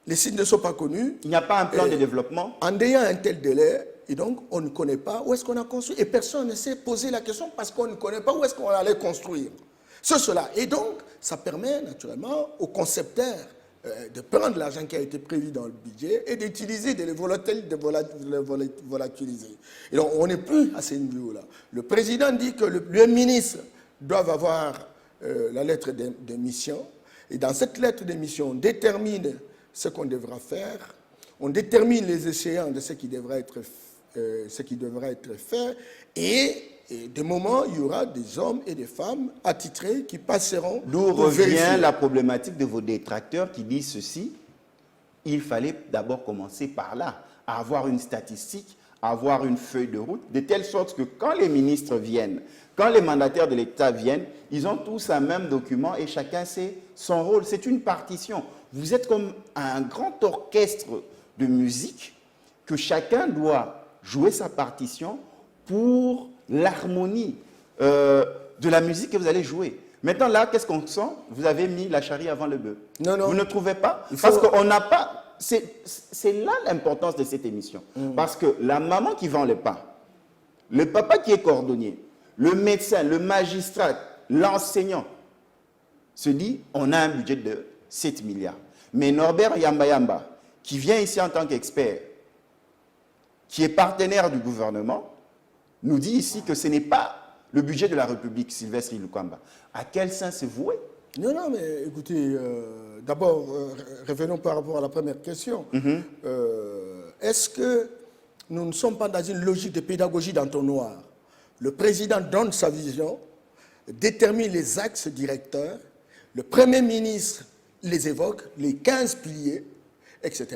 S2: les sites ne sont pas connus.
S1: Il n'y a pas un plan de développement.
S2: En ayant un tel délai, et donc on ne connaît pas où est-ce qu'on a construit. Et personne ne s'est posé la question parce qu'on ne connaît pas où est-ce qu'on allait construire. C'est cela. Et donc, ça permet naturellement aux concepteurs de prendre l'argent qui a été prévu dans le budget et d'utiliser, de le volatiliser. Et donc, on n'est plus à ce niveau-là. Le président dit que le ministre doit avoir la lettre de mission. Et dans cette lettre de mission, on détermine ce qu'on devra faire. On détermine les échéances de ce qui devra être fait. Et de moments, il y aura des hommes et des femmes attitrés qui passeront.
S1: D'où revient la problématique de vos détracteurs qui disent ceci. Il fallait d'abord commencer par là, à avoir une statistique, à avoir une feuille de route, de telle sorte que quand les ministres viennent, quand les mandataires de l'État viennent, ils ont tous un même document et chacun sait son rôle. C'est une partition. Vous êtes comme un grand orchestre de musique que chacun doit jouer sa partition pour l'harmonie de la musique que vous allez jouer. Maintenant, là, qu'est-ce qu'on sent? Vous avez mis la charrue avant le bœuf.
S2: Non, non.
S1: Vous ne trouvez pas? Parce qu'on n'a pas... C'est là l'importance de cette émission. Parce que la maman qui vend le pain, le papa qui est cordonnier, le médecin, le magistrat, l'enseignant, se dit, on a un budget de 7 milliards. Mais Norbert Yamba Yamba, qui vient ici en tant qu'expert, qui est partenaire du gouvernement, nous dit ici que ce n'est pas le budget de la République, Sylvestre Ilukamba. À quel sens c'est voué?
S2: Non, non, mais écoutez, d'abord, revenons par rapport à la première question. Est-ce que nous ne sommes pas dans une logique de pédagogie d'entonnoir? Le président donne sa vision, détermine les axes directeurs, le Premier ministre les évoque, les 15 piliers, etc.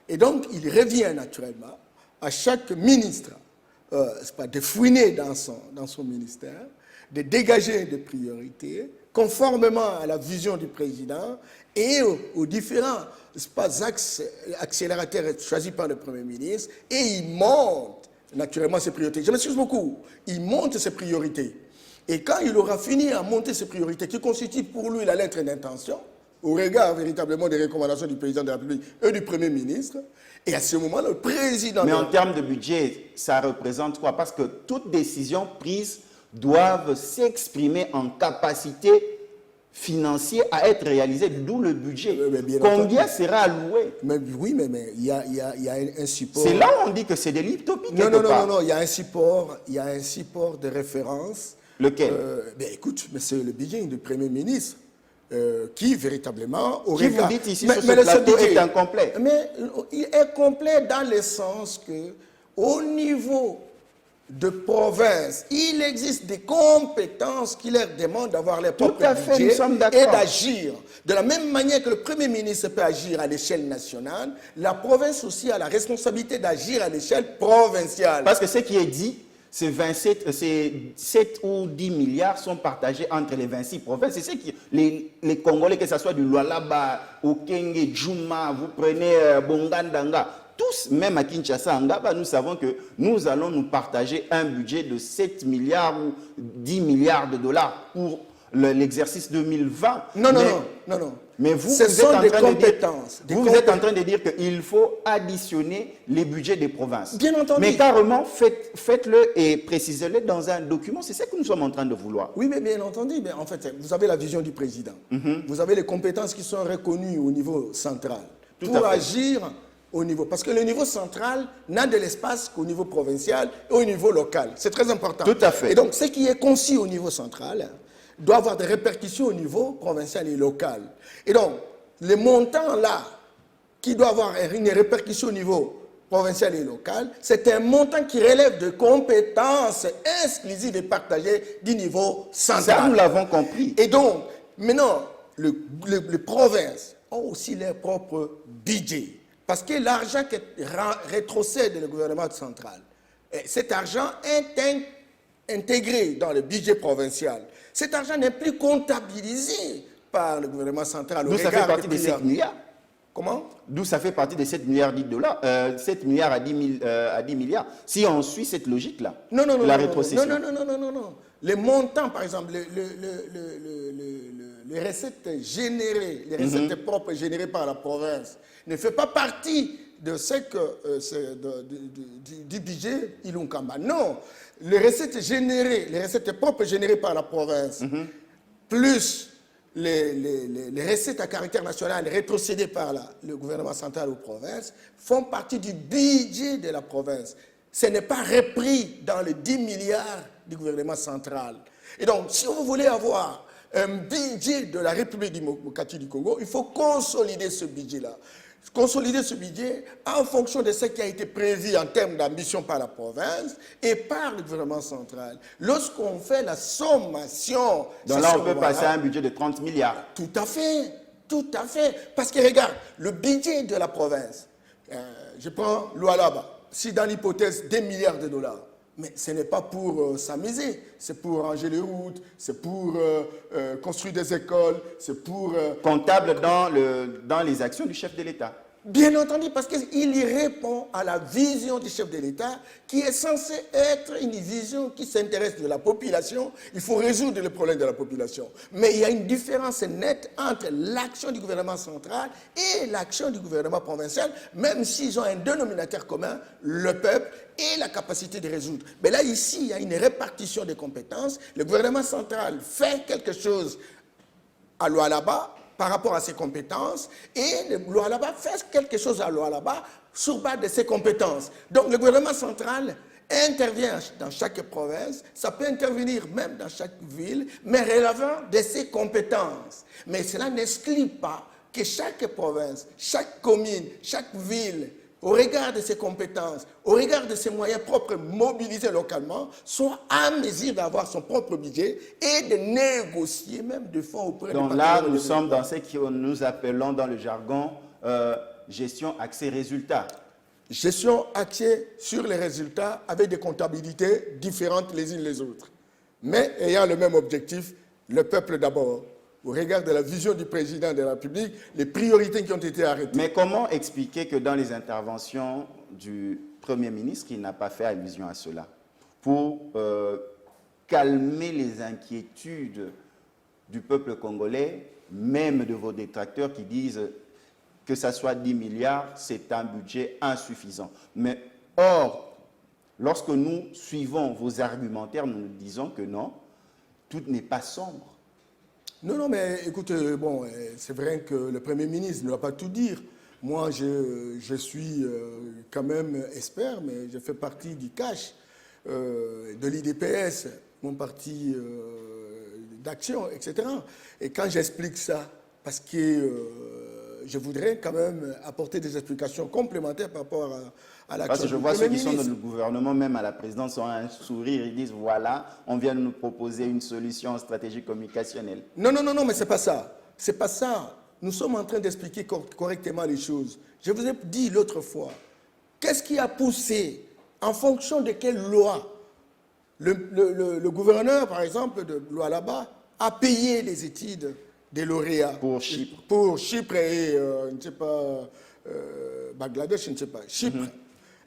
S2: Et donc, il revient naturellement à chaque ministre de fouiner dans son ministère, de dégager des priorités conformément à la vision du président et aux différents axes accélérateurs choisis par le Premier ministre, et il monte naturellement ses priorités. Je m'excuse beaucoup, il monte ses priorités. Et quand il aura fini à monter ses priorités, qui constituent pour lui la lettre d'intention, au regard véritablement des recommandations du président de la République et du Premier ministre, et à ce moment-là, le président...
S1: Mais en termes de budget, ça représente quoi? Parce que toute décision prise doivent s'exprimer en capacité financière à être réalisée, d'où le budget. Combien sera alloué?
S2: Oui, mais il y a un support...
S1: C'est là où on dit que c'est de l'utopie quelque part.
S2: Non, il y a un support de référence.
S1: Lequel?
S2: Écoute, mais c'est le budget du Premier ministre. Qui véritablement
S1: qui vous dites ici sur ce plateau est incomplet.
S2: Mais il est complet dans le sens que au niveau de province, il existe des compétences qui leur demandent d'avoir les propres budgets et d'agir. De la même manière que le Premier ministre peut agir à l'échelle nationale, la province aussi a la responsabilité d'agir à l'échelle provinciale.
S1: Parce que ce qui est dit, ces 7 ou 10 milliards sont partagés entre les 26 provinces. C'est ce qui, les Congolais, que ce soit du Lualaba, au Kenge, Djouma, vous prenez Bongandanga, tous, même à Kinshasa, Angaba, nous savons que nous allons nous partager un budget de 7 milliards ou 10 milliards de dollars pour l'exercice 2020.
S2: Non.
S1: Mais vous,
S2: ce sont des compétences.
S1: Vous êtes en train de dire qu'il faut additionner les budgets des provinces.
S2: Bien entendu.
S1: Mais carrément, faites-le et précisez-le dans un document. C'est ça que nous sommes en train de vouloir.
S2: Oui, mais bien entendu. Mais en fait, vous avez la vision du président. Vous avez les compétences qui sont reconnues au niveau central. Pour agir au niveau... Parce que le niveau central n'a de l'espace qu'au niveau provincial et au niveau local. C'est très important.
S1: Tout à fait.
S2: Et donc, ce qui est conçu au niveau central doit avoir des répercussions au niveau provincial et local. Et donc, les montants là, qui doivent avoir une répercussion au niveau provincial et local, c'est un montant qui relève de compétences exclusives et partagées du niveau central.
S1: Ça, nous l'avons compris.
S2: Et donc, maintenant, les provinces ont aussi leur propre budget. Parce que l'argent qui rétrocède le gouvernement central, cet argent est un intégré dans le budget provincial, cet argent n'est plus comptabilisé par le gouvernement central.
S1: D'où ça fait partie des 7 milliards.
S2: Comment?
S1: D'où ça fait partie des 7 milliards de dollars, 7 milliards à 10 milliards. Si on suit cette logique-là,
S2: non,
S1: la rétrocession.
S2: Non. Les montants, par exemple, les recettes générées, les recettes propres générées par la province, ne fait pas partie de ce que du budget Ilunkamba. Non, les recettes propres générées par la province, plus les recettes à caractère national rétrocédées par le gouvernement central aux provinces font partie du budget de la province. Ce n'est pas repris dans les 10 milliards du gouvernement central. Et donc, si vous voulez avoir un budget de la République démocratique du Congo, il faut consolider ce budget-là. Consolider ce budget en fonction de ce qui a été prévu en termes d'ambition par la province et par le gouvernement central. Lorsqu'on fait la sommation...
S1: Donc là, on peut passer à un budget de 30 milliards.
S2: Tout à fait. Parce que regarde, le budget de la province, je prends Lualaba, si dans l'hypothèse des milliards de dollars, mais ce n'est pas pour s'amuser, c'est pour ranger les routes, c'est pour construire des écoles, c'est pour...
S1: Comptable dans les actions du chef de l'État.
S2: Bien entendu, parce qu'il y répond à la vision du chef de l'État qui est censée être une vision qui s'intéresse de la population. Il faut résoudre les problèmes de la population. Mais il y a une différence nette entre l'action du gouvernement central et l'action du gouvernement provincial, même s'ils ont un dénominateur commun, le peuple et la capacité de résoudre. Mais là, ici, il y a une répartition des compétences. Le gouvernement central fait quelque chose à Lualaba par rapport à ses compétences, et le Lualaba fait quelque chose à Lualaba sur base de ses compétences. Donc le gouvernement central intervient dans chaque province, ça peut intervenir même dans chaque ville, mais relevant de ses compétences. Mais cela n'exclut pas que chaque province, chaque commune, chaque ville, au regard de ses compétences, au regard de ses moyens propres mobilisés localement, soit à mesure d'avoir son propre budget et de négocier même de fonds auprès
S1: donc là, nous sommes dans ce que nous appelons dans le jargon gestion axée résultat.
S2: Gestion axée sur les résultats avec des comptabilités différentes les unes les autres, mais ayant le même objectif, le peuple d'abord. Au regard de la vision du président de la République, les priorités qui ont été arrêtées.
S1: Mais comment expliquer que dans les interventions du Premier ministre, il n'a pas fait allusion à cela pour calmer les inquiétudes du peuple congolais, même de vos détracteurs qui disent que ça soit 10 milliards, c'est un budget insuffisant. Mais or, lorsque nous suivons vos argumentaires, nous disons que non, tout n'est pas sombre.
S2: Non, mais écoute, bon, c'est vrai que le Premier ministre ne va pas tout dire. Moi, je suis quand même expert, mais je fais partie du CACH, de l'IDPS, mon parti d'action, etc. Et quand j'explique ça, parce que je voudrais quand même apporter des explications complémentaires par rapport à l'action.
S1: Parce que je vois ceux qui sont dans le gouvernement, même à la présidence, ont un sourire, ils disent voilà, on vient de nous proposer une solution stratégique communicationnelle.
S2: Non, mais c'est pas ça. C'est pas ça. Nous sommes en train d'expliquer correctement les choses. Je vous ai dit l'autre fois, qu'est-ce qui a poussé, en fonction de quelle loi, le gouverneur, par exemple, de Lualaba, a payé les études des lauréats.
S1: Pour Chypre.
S2: Pour Chypre et, je ne sais pas, Bangladesh, je ne sais pas, Chypre.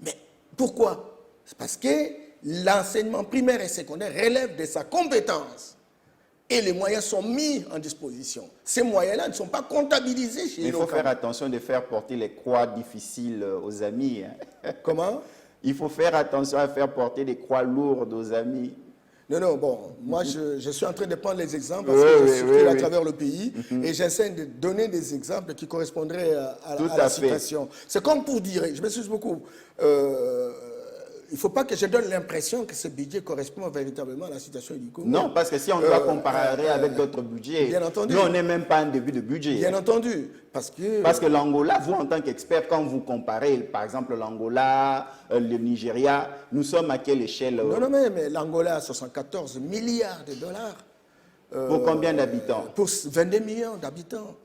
S2: Mais pourquoi? C'est parce que l'enseignement primaire et secondaire relève de sa compétence. Et les moyens sont mis en disposition. Ces moyens-là ne sont pas comptabilisés chez nous.
S1: Il faut faire attention de faire porter les croix difficiles aux amis.
S2: Comment?
S1: Il faut faire attention à faire porter des croix lourdes aux amis.
S2: Non, bon, moi je suis en train de prendre les exemples parce que je circule à travers le pays et j'essaie de donner des exemples qui correspondraient à la situation. C'est comme pour dire, je m'excuse beaucoup, il ne faut pas que je donne l'impression que ce budget correspond véritablement à la situation du Congo.
S1: Non, parce que si on doit comparer avec d'autres budgets, nous on n'est même pas un début de budget.
S2: Bien entendu. Parce
S1: que l'Angola, vous en tant qu'expert, quand vous comparez par exemple l'Angola, le Nigeria, nous sommes à quelle échelle?
S2: Non, mais l'Angola a 74 milliards de dollars.
S1: Pour combien d'habitants?
S2: Pour 22 millions d'habitants.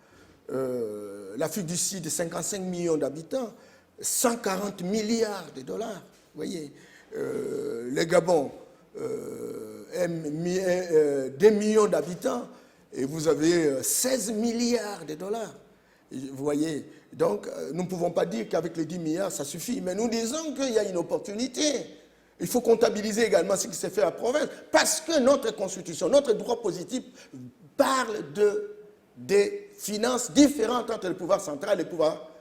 S2: L'Afrique du Sud, 55 millions d'habitants, 140 milliards de dollars. Vous voyez, le Gabon, des millions d'habitants et vous avez 16 milliards de dollars. Vous voyez, donc nous ne pouvons pas dire qu'avec les 10 milliards, ça suffit. Mais nous disons qu'il y a une opportunité. Il faut comptabiliser également ce qui s'est fait à la province. Parce que notre constitution, notre droit positif parle des finances différentes entre le pouvoir central et le pouvoir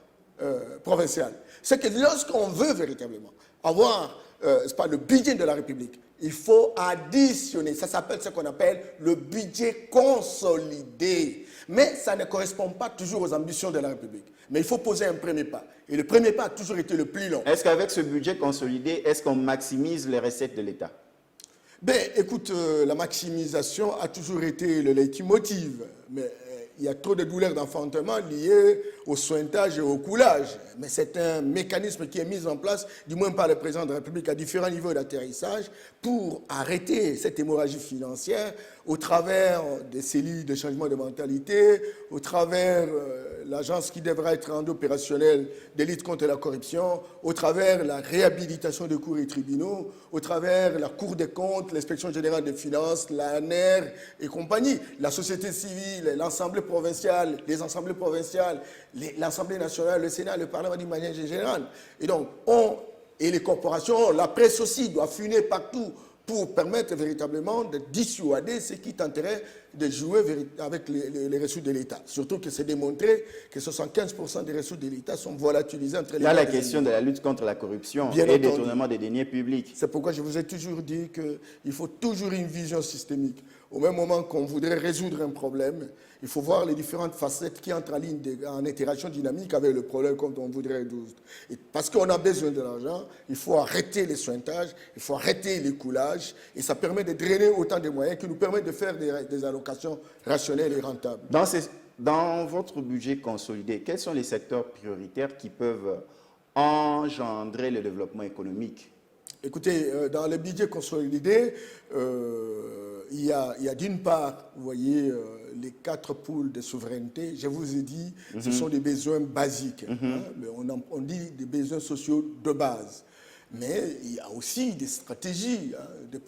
S2: provincial. C'est que lorsqu'on veut véritablement avoir le budget de la République, il faut additionner. Ça s'appelle ce qu'on appelle le budget consolidé. Mais ça ne correspond pas toujours aux ambitions de la République. Mais il faut poser un premier pas. Et le premier pas a toujours été le plus long.
S1: Est-ce qu'avec ce budget consolidé, est-ce qu'on maximise les recettes de l'État?
S2: Ben, écoute, la maximisation a toujours été le leitmotiv. Mais il y a trop de douleurs d'enfantement liées au sointage et au coulage. Mais c'est un mécanisme qui est mis en place, du moins par le président de la République, à différents niveaux d'atterrissage pour arrêter cette hémorragie financière au travers des cellules de changement de mentalité, au travers l'agence qui devra être rendue opérationnelle de lutte contre la corruption, au travers la réhabilitation des cours et tribunaux, au travers la Cour des comptes, l'Inspection générale des finances, l'ANR et compagnie, la société civile, l'Assemblée provinciale, les assemblées provinciales, l'Assemblée nationale, le Sénat, le Parlement d'une manière générale. Et donc, et les corporations, la presse aussi, doit funer partout pour permettre véritablement de dissuader ceux qui tenteraient de jouer avec les ressources de l'État. Surtout que c'est démontré que 75% des ressources de l'État sont volatilisées entre les...
S1: Il y a la question de la lutte contre la corruption et le détournement des deniers publics.
S2: C'est pourquoi je vous ai toujours dit qu'il faut toujours une vision systémique. Au même moment qu'on voudrait résoudre un problème, il faut voir les différentes facettes qui entrent en interaction dynamique avec le problème comme on voudrait résoudre. Et parce qu'on a besoin de l'argent, il faut arrêter les sointages, il faut arrêter les coulages, et ça permet de drainer autant de moyens qui nous permettent de faire des allocations rationnelles et rentables.
S1: Dans votre budget consolidé, quels sont les secteurs prioritaires qui peuvent engendrer le développement économique?
S2: Écoutez, dans le budget consolidé, il y a d'une part, vous voyez, les 4 pôles de souveraineté. Je vous ai dit, ce sont des besoins basiques. Hein, mais on dit des besoins sociaux de base. Mais il y a aussi des stratégies de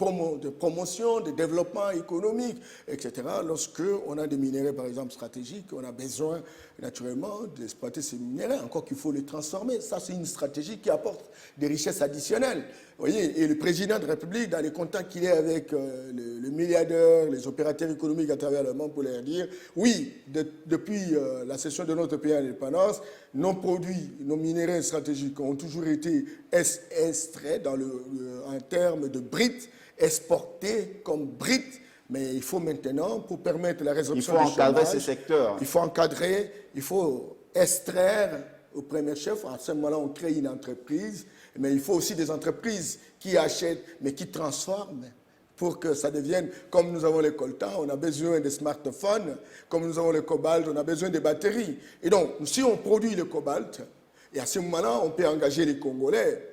S2: promotion, de développement économique, etc. Lorsque on a des minéraux, par exemple, stratégiques, on a besoin naturellement d'exploiter ces minéraux, encore qu'il faut les transformer. Ça, c'est une stratégie qui apporte des richesses additionnelles. Vous voyez, et le président de la République, dans les contacts qu'il est avec le milliardaire, les opérateurs économiques à travers le monde, pour leur dire, oui, depuis la cession de notre pays à l'indépendance, nos produits, nos minéraux stratégiques ont toujours été extraits en termes de briques, exportés comme briques. Mais il faut maintenant, pour permettre la résorption du chômage,
S1: il faut encadrer ces secteurs.
S2: Il faut encadrer, il faut extraire au premier chef. À ce moment-là, on crée une entreprise. Mais il faut aussi des entreprises qui achètent, mais qui transforment pour que ça devienne, comme nous avons les coltans, on a besoin de smartphones, comme nous avons le cobalt, on a besoin de batteries. Et donc, si on produit le cobalt, et à ce moment-là, on peut engager les Congolais,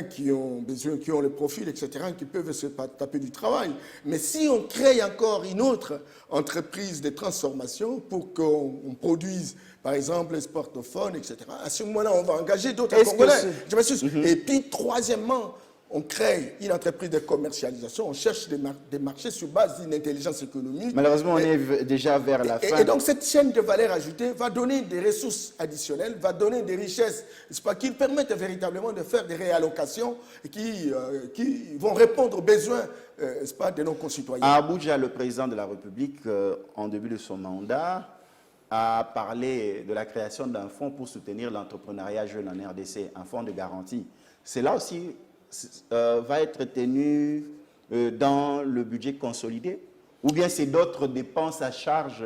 S2: qui ont besoin, qui ont le profil, etc., qui peuvent se taper du travail. Mais si on crée encore une autre entreprise de transformation pour qu'on produise, par exemple, les smartphones, etc., à ce moment-là, on va engager d'autres Congolais. Et puis, troisièmement, on crée une entreprise de commercialisation, on cherche des marchés sur base d'une intelligence économique.
S1: Malheureusement, on est déjà vers la fin.
S2: Et donc, cette chaîne de valeur ajoutée va donner des ressources additionnelles, va donner des richesses, qui permettent véritablement de faire des réallocations qui vont répondre aux besoins de nos concitoyens.
S1: À Abuja, le président de la République, en début de son mandat, a parlé de la création d'un fonds pour soutenir l'entrepreneuriat jeune en RDC, un fonds de garantie. Cela aussi va être tenu dans le budget consolidé, ou bien c'est d'autres dépenses à charge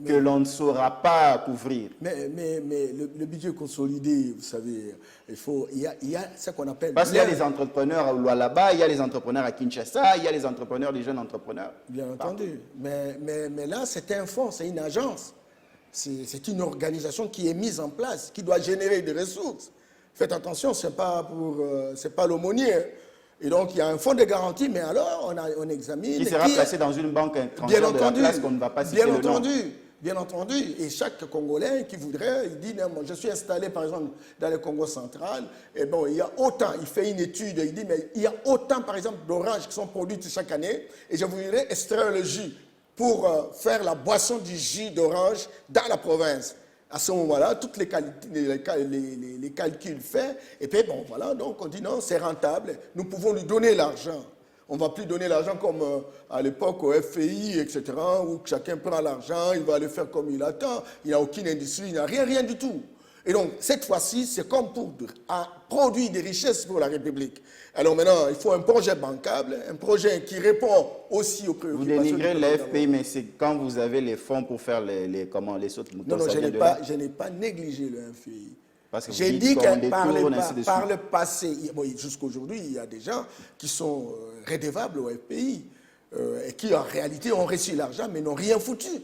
S1: que l'on ne saura pas couvrir?
S2: Mais le budget consolidé, vous savez, il y a ce qu'on appelle...
S1: Parce qu'il y a les entrepreneurs à Lualaba, il y a les entrepreneurs à Kinshasa, il y a les entrepreneurs, les jeunes entrepreneurs.
S2: Bien entendu. Mais là, c'est un fonds, c'est une agence. C'est une organisation qui est mise en place, qui doit générer des ressources. Faites attention, ce n'est pas l'aumônier. Et donc, il y a un fonds de garantie, mais alors, on examine...
S1: Qui sera placé dans une banque étrangère de la place qu'on ne va pas citer le nom.
S2: bien entendu. Et chaque Congolais qui voudrait, il dit, non, moi, je suis installé par exemple dans le Congo central, et bon, il y a autant, il fait une étude, il dit, mais il y a autant par exemple d'oranges qui sont produites chaque année, et je voudrais extraire le jus pour faire la boisson du jus d'orange dans la province. À ce moment-là, toutes les calculs faits, et puis bon, voilà, donc on dit non, c'est rentable, nous pouvons lui donner l'argent. On ne va plus donner l'argent comme à l'époque au FPI, etc., où chacun prend l'argent, il va le faire comme il attend, il n'y a aucune industrie, il n'y a rien du tout. Et donc, cette fois-ci, c'est comme pour produire des richesses pour la République. Alors maintenant, il faut un projet bancable, un projet qui répond aussi aux préoccupations.
S1: Vous dénigrez le FPI, mais c'est quand vous avez les fonds pour faire les sauts moutons.
S2: Non, je n'ai pas négligé le FPI.
S1: J'ai dit que par
S2: le passé, bon, jusqu'aujourd'hui, il y a des gens qui sont redevables au FPI et qui en réalité ont reçu l'argent mais n'ont rien foutu.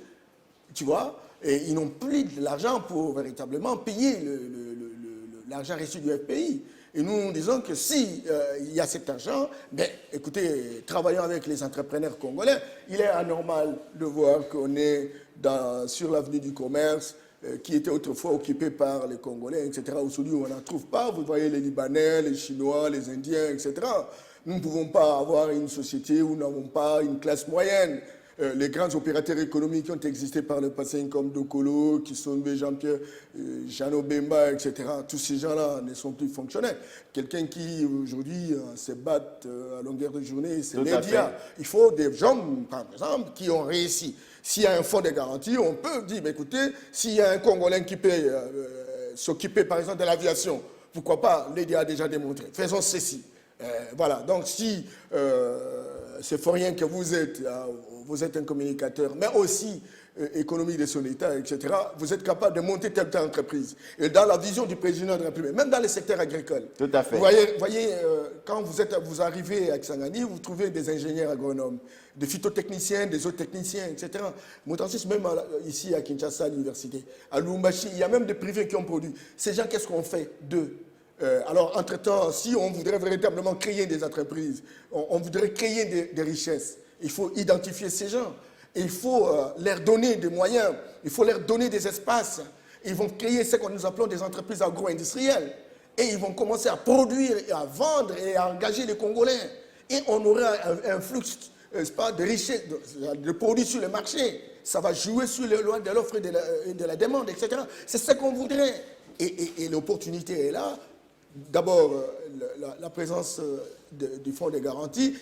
S2: Tu vois? Et ils n'ont plus de l'argent pour véritablement payer l'argent reçu du FPI. Et nous disons que si il y a cet argent, ben, écoutez, travaillons avec les entrepreneurs congolais, il est anormal de voir qu'on est sur l'avenue du commerce, qui était autrefois occupé par les Congolais, etc. Aujourd'hui, on n'en trouve pas. Vous voyez les Libanais, les Chinois, les Indiens, etc. Nous ne pouvons pas avoir une société où nous n'avons pas une classe moyenne. Les grands opérateurs économiques qui ont existé par le passé, comme Dokolo, Kisombe, Jean-Pierre, Jeannot Bemba, etc., tous ces gens-là ne sont plus fonctionnels. Quelqu'un qui, aujourd'hui, se bat à longueur de journée, c'est média. Il faut des gens, par exemple, qui ont réussi. S'il y a un fonds de garantie, on peut dire, mais écoutez, s'il y a un Congolais qui peut s'occuper, par exemple, de l'aviation, pourquoi pas, l'EDA a déjà démontré. Faisons ceci. Voilà, donc si c'est pour rien que vous êtes un communicateur, mais aussi économie de son État, etc., vous êtes capable de monter telle entreprise. Et dans la vision du président de la République, même dans le secteur agricole.
S1: Tout à fait.
S2: Vous voyez quand vous arrivez à Kisangani, vous trouvez des ingénieurs agronomes, des phytotechniciens, des zootechniciens, etc. Montansis, même ici à Kinshasa, à l'université, à Lumbashi, il y a même des privés qui ont produit. Ces gens, qu'est-ce qu'on fait d'eux? Alors, entre-temps, si on voudrait véritablement créer des entreprises, on voudrait créer des richesses, il faut identifier ces gens. Et il faut leur donner des moyens, il faut leur donner des espaces. Ils vont créer ce que nous appelons des entreprises agro-industrielles. Et ils vont commencer à produire et à vendre et à engager les Congolais. Et on aura un flux de richesses, de produits sur le marché. Ça va jouer sur les lois de l'offre et de la demande, etc. C'est ce qu'on voudrait. Et l'opportunité est là. D'abord, la présence du fonds de garantie.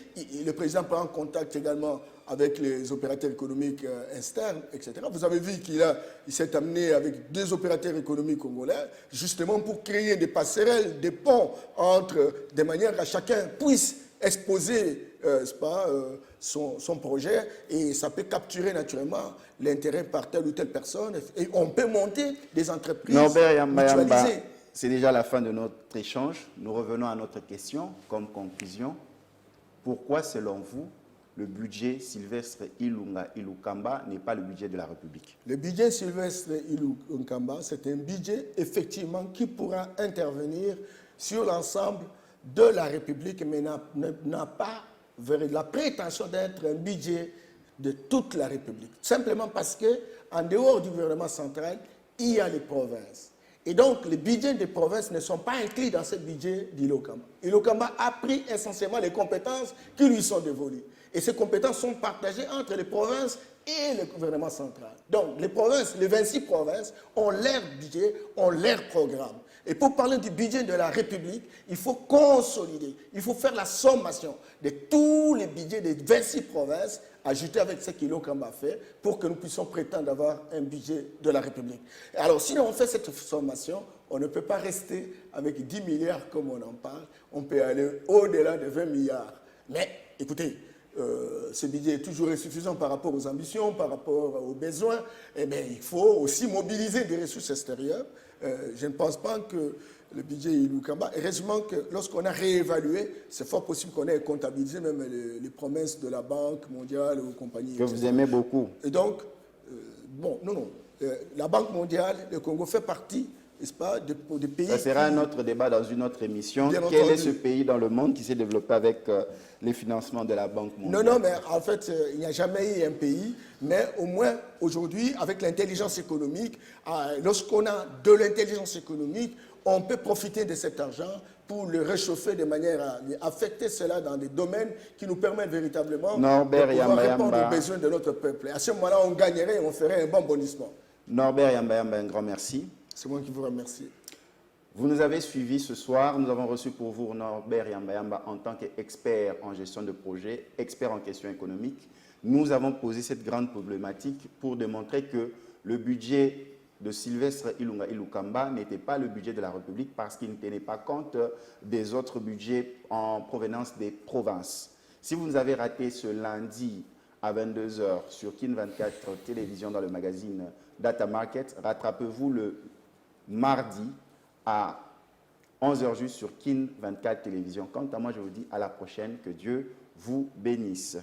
S2: Le président prend contact également avec les opérateurs économiques externes, etc. Vous avez vu qu'il s'est amené avec 2 opérateurs économiques congolais, justement pour créer des passerelles, des ponts de manière à chacun puisse exposer son projet, et ça peut capturer naturellement l'intérêt par telle ou telle personne. Et on peut monter des entreprises mutualisées.
S1: C'est déjà la fin de notre échange. Nous revenons à notre question comme conclusion. Pourquoi, selon vous, le budget Sylvestre Ilunga-Ilukamba n'est pas le budget de la République?
S2: Le budget Sylvestre Ilunga, c'est un budget effectivement qui pourra intervenir sur l'ensemble de la République, mais n'a pas la prétention d'être un budget de toute la République. Simplement parce qu'en dehors du gouvernement central, il y a les provinces. Et donc, les budgets des provinces ne sont pas inclus dans ce budget d'Ilokamba. Ilokamba a pris essentiellement les compétences qui lui sont dévolues. Et ces compétences sont partagées entre les provinces et le gouvernement central. Donc, les provinces, les 26 provinces, ont leur budget, ont leur programme. Et pour parler du budget de la République, il faut consolider, il faut faire la sommation de tous les budgets des 26 provinces, ajouter avec ce qu'Ilokamba fait, pour que nous puissions prétendre avoir un budget de la République. Alors, si on fait cette sommation, on ne peut pas rester avec 10 milliards comme on en parle, on peut aller au-delà de 20 milliards. Mais, écoutez, ce budget est toujours insuffisant par rapport aux ambitions, par rapport aux besoins. Eh bien, il faut aussi mobiliser des ressources extérieures. Je ne pense pas que le budget Ilukamba, heureusement que lorsqu'on a réévalué, c'est fort possible qu'on ait comptabilisé même les promesses de la Banque mondiale ou compagnie.
S1: Que vous aimez beaucoup.
S2: Et donc, la Banque mondiale, le Congo fait partie n'est-ce pas, des pays.
S1: Ça sera un autre débat dans une autre émission.
S2: Bien
S1: Quel
S2: entendu.
S1: est ce pays dans le monde qui s'est développé avec les financements de la Banque mondiale?
S2: Non, mais en fait, il n'y a jamais eu un pays, mais au moins aujourd'hui, avec l'intelligence économique, lorsqu'on a de l'intelligence économique, on peut profiter de cet argent pour le réchauffer de manière à affecter cela dans des domaines qui nous permettent véritablement
S1: Norbert
S2: de pouvoir
S1: Yamba
S2: répondre
S1: Yamba.
S2: aux besoins de notre peuple. Et à ce moment-là, on gagnerait et on ferait un bon bondissement.
S1: Norbert Yamba Yamba, un grand merci.
S2: C'est moi qui vous remercie.
S1: Vous nous avez suivis ce soir. Nous avons reçu pour vous Norbert Yamba Yamba en tant qu'expert en gestion de projet, expert en questions économiques. Nous avons posé cette grande problématique pour démontrer que le budget de Sylvestre Ilunga Ilukamba n'était pas le budget de la République parce qu'il ne tenait pas compte des autres budgets en provenance des provinces. Si vous nous avez raté ce lundi à 22 h sur Kin 24 Télévision dans le magazine Data Market, rattrapez-vous le mardi à 11 h juste sur Kin 24 Télévision. Quant à moi, je vous dis à la prochaine. Que Dieu vous bénisse.